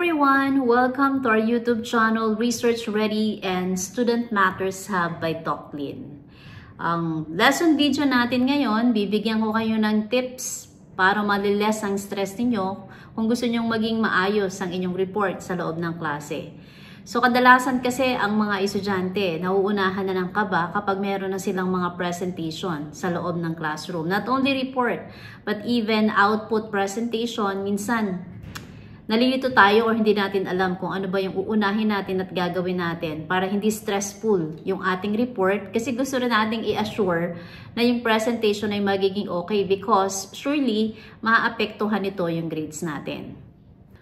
everyone! Welcome to our YouTube channel, Research Ready and Student Matters Hub by Talklin. Ang lesson video natin ngayon, bibigyan ko kayo ng tips para maliles ang stress ninyo kung gusto nyong maging maayos ang inyong report sa loob ng klase. So kadalasan kasi ang mga estudyante, nauunahan na ng kaba kapag meron na silang mga presentation sa loob ng classroom. Not only report, but even output presentation, minsan nalilito tayo or hindi natin alam kung ano ba yung uunahin natin at gagawin natin para hindi stressful yung ating report kasi gusto rin nating i-assure na yung presentation ay magiging okay because surely maaapektuhan nito yung grades natin.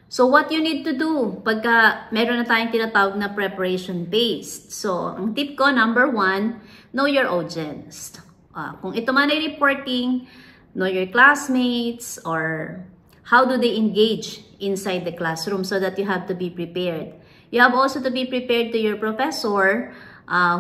So what you need to do pagka meron na tayong tinatawag na preparation based. So ang tip ko, number 1, know your audience. Kung ito man ay reporting, know your classmates or how do they engage inside the classroom so that you have to be prepared. You have also to be prepared to your professor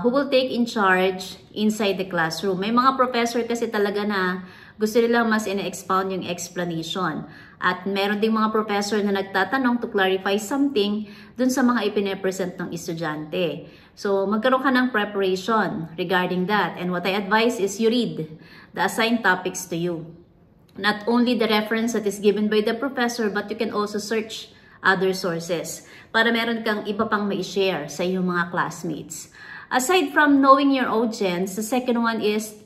who will take in charge inside the classroom. May mga professor kasi talaga na gusto nila mas ina-expound yung explanation. At meron ding mga professor na nagtatanong to clarify something dun sa mga ipine-present ng estudyante. So magkaroon ka ng preparation regarding that. And what I advise is you read the assigned topics to you. Not only the reference that is given by the professor, but you can also search other sources para meron kang iba pang ma-share sa iyong mga classmates. Aside from knowing your audience, the second one is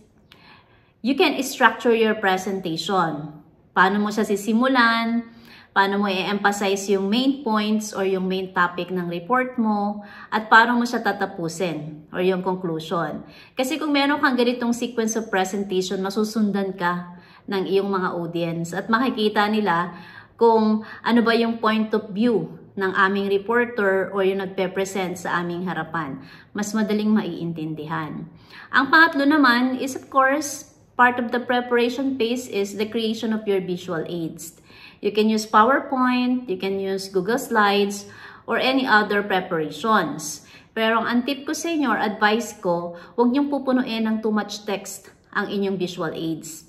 you can structure your presentation. Paano mo siya sisimulan? Paano mo i-emphasize yung main points or yung main topic ng report mo? At paano mo siya tatapusin or yung conclusion? Kasi kung meron kang ganitong sequence of presentation, masusundan ka ng iyong mga audience at makikita nila kung ano ba yung point of view ng aming reporter o yung nagpe-present sa aming harapan. Mas madaling maiintindihan. Ang pangatlo naman is, of course, part of the preparation phase is the creation of your visual aids. You can use PowerPoint, you can use Google Slides, or any other preparations. Pero ang tip ko sa inyo, or advice ko, huwag niyong pupunuin ng too much text ang inyong visual aids.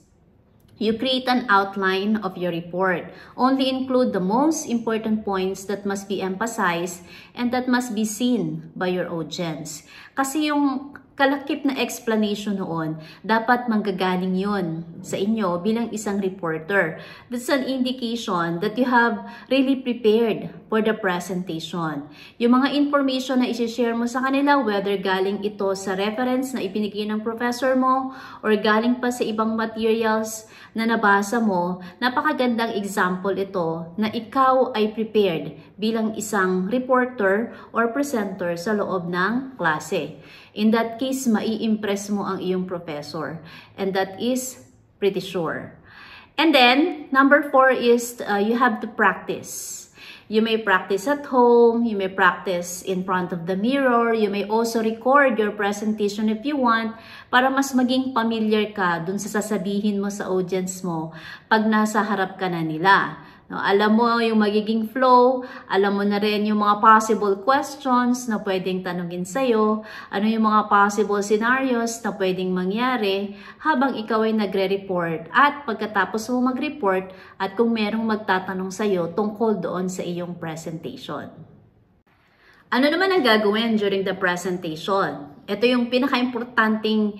You create an outline of your report. Only include the most important points that must be emphasized and that must be seen by your audience. Kasi yung kalakip na explanation noon, dapat manggagaling yun sa inyo bilang isang reporter. That's an indication that you have really prepared for the presentation. Yung mga information na isi-share mo sa kanila, whether galing ito sa reference na ibinigay ng professor mo or galing pa sa ibang materials na nabasa mo, napakagandang example ito na ikaw ay prepared bilang isang reporter or presenter sa loob ng klase. In that case, mai-impress mo ang iyong professor. And that is pretty sure. And then, number 4 is you have to practice. You may practice at home, you may practice in front of the mirror, you may also record your presentation if you want para mas maging familiar ka dun sa sasabihin mo sa audience mo pag nasa harap ka na nila. No, alam mo yung magiging flow, alam mo na rin yung mga possible questions na pwedeng tanungin sa'yo, ano yung mga possible scenarios na pwedeng mangyari habang ikaw ay nagre-report at pagkatapos mo mag-report at kung merong magtatanong sa'yo tungkol doon sa iyong presentation. Ano naman ang gagawin during the presentation? Ito yung pinaka-importanting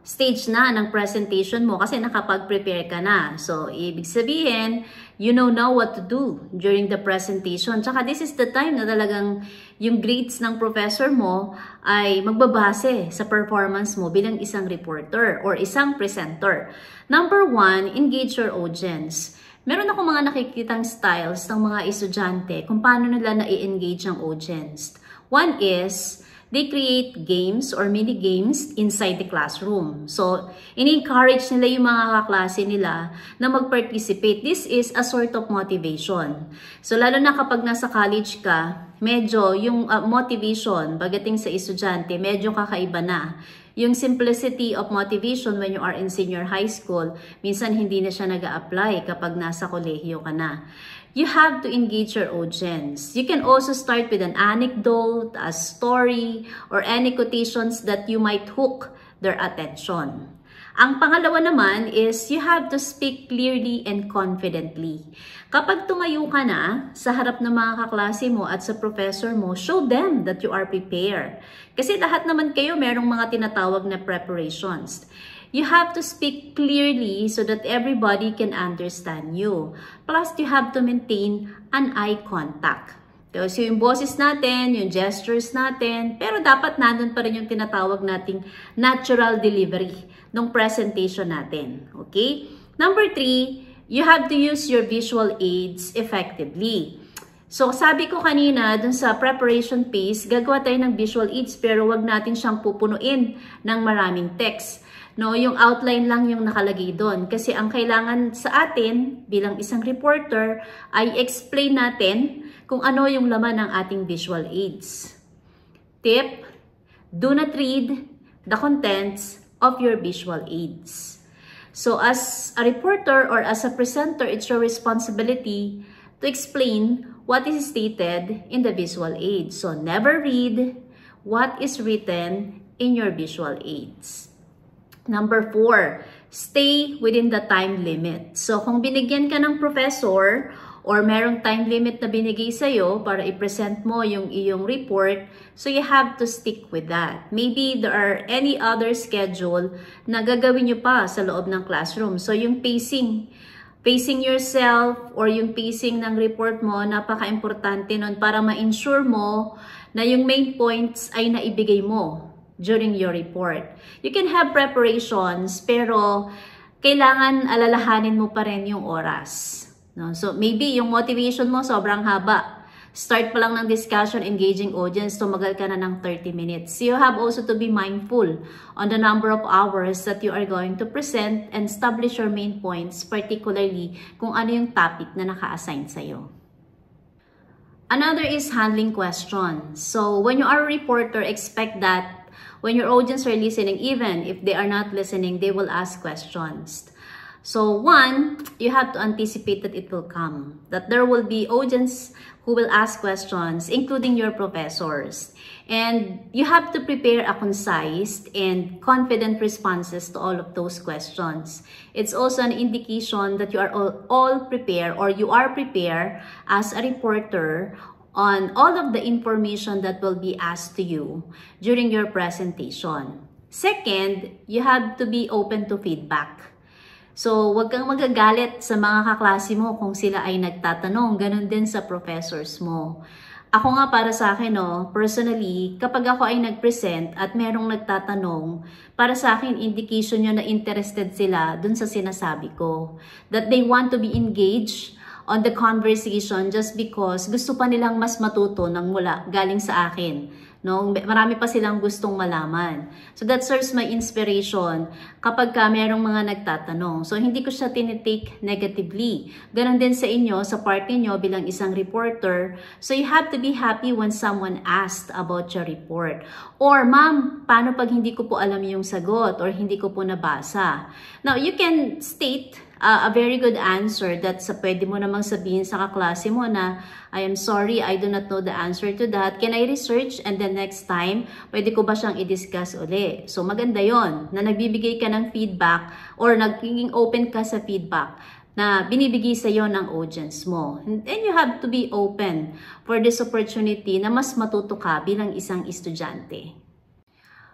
stage na ng presentation mo kasi nakapag-prepare ka na. So, ibig sabihin, you know now what to do during the presentation. Tsaka this is the time na talagang yung grades ng professor mo ay magbabase sa performance mo bilang isang reporter or isang presenter. Number 1, engage your audience. Meron ako mga nakikitang styles ng mga estudyante kung paano nila na-engage ang audience. One is, they create games or mini games inside the classroom. So, in-encourage nila yung mga kaklase nila na mag-participate. This is a sort of motivation. So, lalo na kapag nasa college ka, medyo yung motivation pagdating sa estudyante, medyo kakaiba na. Yung simplicity of motivation when you are in senior high school, minsan hindi na siya nag-a-apply kapag nasa kolehiyo ka na. You have to engage your audience. You can also start with an anecdote, a story, or any quotations that you might hook their attention. Ang pangalawa naman is you have to speak clearly and confidently. Kapag tumayo ka na sa harap ng mga kaklase mo at sa professor mo, show them that you are prepared. Kasi lahat naman kayo merong mga tinatawag na preparations. You have to speak clearly so that everybody can understand you. Plus, you have to maintain an eye contact. So, yung boses natin, yung gestures natin, pero dapat nandun pa rin yung tinatawag nating natural delivery ng presentation natin. Okay? Number 3, you have to use your visual aids effectively. So, sabi ko kanina, dun sa preparation phase, gagawa tayo ng visual aids pero wag natin siyang pupunuin ng maraming text. No, yung outline lang yung nakalagay doon. Kasi ang kailangan sa atin bilang isang reporter ay explain natin kung ano yung laman ng ating visual aids. Tip, do not read the contents of your visual aids. So as a reporter or as a presenter, it's your responsibility to explain what is stated in the visual aids. So never read what is written in your visual aids. Number 4, stay within the time limit. So, kung binigyan ka ng professor or merong time limit na binigay sa'yo para i-present mo yung iyong report, so you have to stick with that. Maybe there are any other schedule na gagawin nyo pa sa loob ng classroom. So, yung pacing yourself or yung pacing ng report mo, napaka-importante nun para ma-ensure mo na yung main points ay naibigay mo during your report. You can have preparations, pero kailangan alalahanin mo pa rin yung oras. No? So, maybe yung motivation mo sobrang haba. Start pa lang ng discussion, engaging audience, tumagal ka na ng 30 minutes. So, you have also to be mindful on the number of hours that you are going to present and establish your main points, particularly kung ano yung topic na naka-assign sa'yo. Another is handling questions. So, when you are a reporter, expect that when your audience are listening, even if they are not listening, they will ask questions. So 1, you have to anticipate that it will come. That there will be audience who will ask questions, including your professors. And you have to prepare a concise and confident responses to all of those questions. It's also an indication that you are all prepared or you are prepared as a reporter on all of the information that will be asked to you during your presentation. Second, you have to be open to feedback. So, wag kang magagalit sa mga kaklase mo kung sila ay nagtatanong. Ganun din sa professors mo. Ako nga para sa akin, personally, kapag ako ay nag-present at merong nagtatanong, para sa akin, indication yun na interested sila dun sa sinasabi ko. That they want to be engaged on the conversation just because gusto pa nilang mas matuto ng galing sa akin. No? Marami pa silang gustong malaman. So that serves my inspiration kapag merong mga nagtatanong. So hindi ko siya tinitake negatively. Ganon din sa inyo, sa part ninyo bilang isang reporter. So you have to be happy when someone asked about your report. Or, ma'am, paano pag hindi ko po alam yung sagot or hindi ko po nabasa? Now, you can state a very good answer that pwede mo namang sabihin sa kaklase mo na, I am sorry, I do not know the answer to that. Can I research? And then next time, pwede ko ba siyang i-discuss uli? So maganda yon na nagbibigay ka ng feedback or nagiging open ka sa feedback na binibigay sa iyo ng audience mo. And then you have to be open for this opportunity na mas matuto ka bilang isang estudyante.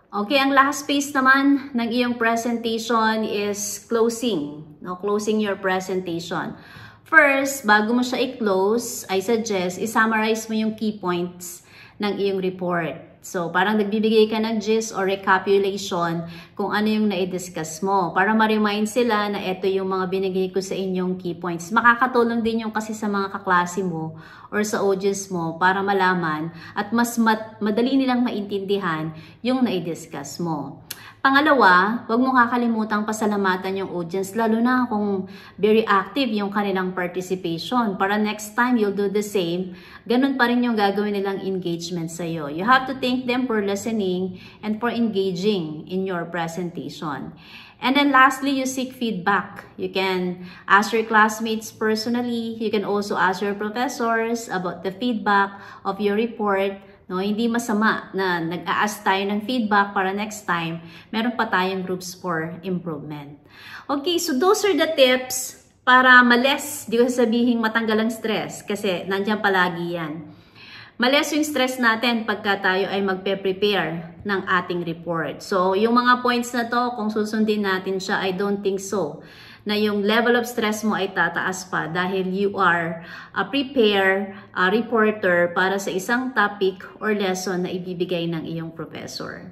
Okay, ang last phase naman ng iyong presentation is closing. No, closing your presentation. First, bago mo siya i-close, I suggest i-summarize mo yung key points ng iyong report. So, parang nagbibigay ka ng gist or recapitulation kung ano yung na-discuss mo. Para ma-remind sila na ito yung mga binigay ko sa inyong key points. Makakatulong din yung kasi sa mga kaklase mo or sa audience mo para malaman at mas madali nilang maintindihan yung na-discuss mo. Pangalawa, huwag mo kakalimutang pasalamatan yung audience, lalo na kung very active yung kanilang participation. Para next time, you'll do the same. Ganun pa rin yung gagawin nilang engagement sa'yo. You have to thank them for listening and for engaging in your presentation. And then lastly, you seek feedback. You can ask your classmates personally. You can also ask your professors about the feedback of your report No, hindi masama na nag-a-ask tayo ng feedback para next time, meron pa tayong groups for improvement. Okay, so those are the tips para ma-less, di ko sabihin matanggal ang stress kasi nandiyan palagi yan. Ma-less yung stress natin pagka tayo ay magpe-prepare ng ating report. So, yung mga points na to, kung susundin natin siya, I don't think so na yung level of stress mo ay tataas pa dahil you are a prepared reporter para sa isang topic or lesson na ibibigay ng iyong professor.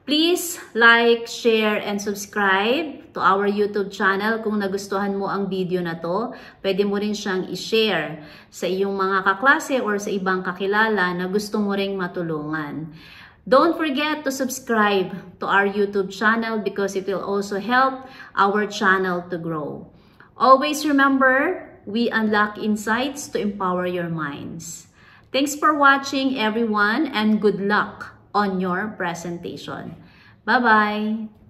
Please like, share, and subscribe to our YouTube channel. Kung nagustuhan mo ang video na to, pwede mo rin siyang i-share sa iyong mga kaklase or sa ibang kakilala na gusto mo ring matulungan. Don't forget to subscribe to our YouTube channel because it will also help our channel to grow. Always remember, we unlock insights to empower your minds. Thanks for watching, everyone, and good luck on your presentation. Bye-bye!